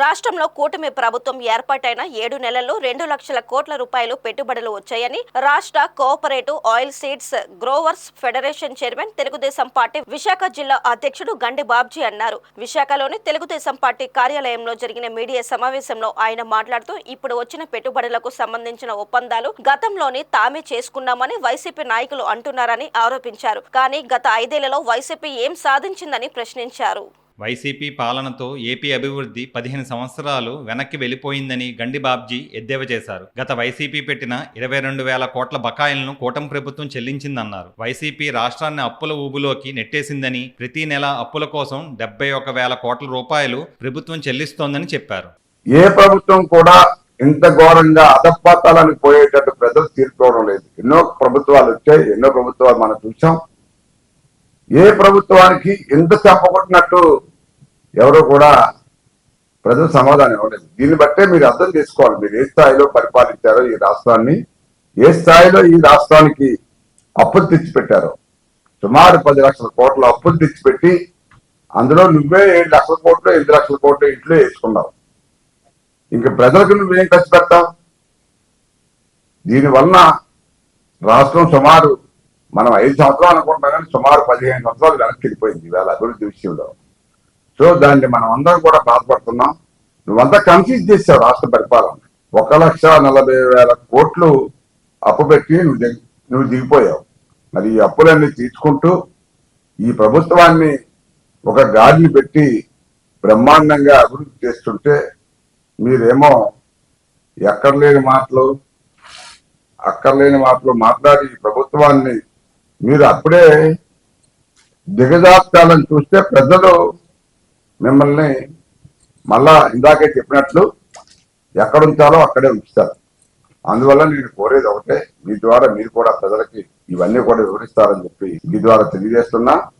రాష్ట్రంలో కూటమి ప్రభుత్వం ఏర్పాటైన 7 నెలల్లో 2 లక్షల కోట్ల రూపాయలు పెట్టుబడులు వచ్చాయని రాష్ట్ర cooperative oil seeds growers federation chairman Telugu Desam party Visakha జిల్లా అధ్యక్షుడు గండి బాబ్జీ అన్నారు. విశాఖలోని తెలుగుదేశం పార్టీ కార్యాలయంలో జరిగిన మీడియా సమావేశంలో ఆయన మాట్లాడుతూ ఇప్పుడు వచ్చిన పెట్టుబడులకు సంబంధించిన ఒప్పందాలు గతంలోనే తామే చేసుకున్నామని వైసీపీ నాయకులు అంటున్నారని ఆరోపించారు. కానీ గత 5 ఏళ్లలో వైసీపీ ఏం సాధించిందని ప్రశ్నించారు. వైసీపీ పాలనతో ఏపీ అభివృద్ధి 15 సంవత్సరాలు వెనక్కి వెళ్లిపోయిందని గండి బాబ్జీ ఎద్దేవా చేశారు. గత వైసీపీ పెట్టిన 22,000 కోట్ల బకాయిలను కూటమి ప్రభుత్వం చెల్లించిందన్నారు. వైసీపీ రాష్ట్రాన్ని అప్పుల ఊబులోకి నెట్టేసిందని, ప్రతి నెల అప్పుల కోసం 71,000 కోట్ల రూపాయలు ప్రభుత్వం చెల్లిస్తోందని చెప్పారు. ఏ ప్రభుత్వం కూడా ఇంత ఘోరంగా అధపాతాలని పోయేటట్టు ప్రజలు తీర్చుకోవడం లేదు. ఎన్నో ప్రభుత్వాలు వచ్చాయి, ఎన్నో ప్రభుత్వాలు మనం చూసాం. ఏ ప్రభుత్వానికి ఎంత చెప్పకొట్టినట్టు ఎవరు కూడా ప్రజలు సమాధానం ఇవ్వలేదు. దీన్ని బట్టే మీరు అర్థం చేసుకోవాలి, మీరు ఏ స్థాయిలో పరిపాలించారో ఈ రాష్ట్రాన్ని, ఏ స్థాయిలో ఈ రాష్ట్రానికి అప్పులు తెచ్చిపెట్టారో. సుమారు 10 లక్షల కోట్ల అప్పులు తెచ్చిపెట్టి అందులో నువ్వే 7 లక్షల కోట్లు 8 లక్షల కోట్లు ఇంట్లో వేసుకున్నావు. ఇంక ప్రజలకు నువ్వేం ఖర్చు పెడతావు? దీనివలన రాష్ట్రం సుమారు మనం 5 సంవత్సరాలు అనుకుంటున్నాం కానీ సుమారు 15 సంవత్సరాలు వెనక్కి వెళ్ళిపోయింది ఇవాళ అభివృద్ధి విషయంలో. సో దాన్ని మనం అందరం కూడా బాధపడుతున్నాం. నువ్వంతా కన్ఫ్యూజ్ చేసావు రాష్ట్ర పరిపాలన. 1,40,000 కోట్లు అప్పు పెట్టి నువ్వు దిగిపోయావు. మరి ఈ అప్పులన్నీ తీర్చుకుంటూ ఈ ప్రభుత్వాన్ని ఒక గాడిని పెట్టి బ్రహ్మాండంగా అభివృద్ధి చేస్తుంటే మీరేమో అక్కర్లేని మాటలు మాట్లాడి ఈ ప్రభుత్వాన్ని మీరు అప్పుడే దిగజార్చాలని చూస్తే ప్రజలు మిమ్మల్ని మళ్ళా ఇందాకే చెప్పినట్లు ఎక్కడుంచాలో అక్కడే ఉంచుతారు. అందువల్ల నేను కోరేది ఒకటే, మీ ద్వారా మీరు కూడా ప్రజలకి ఇవన్నీ కూడా వివరిస్తారని చెప్పి మీ ద్వారా తెలియజేస్తున్నా.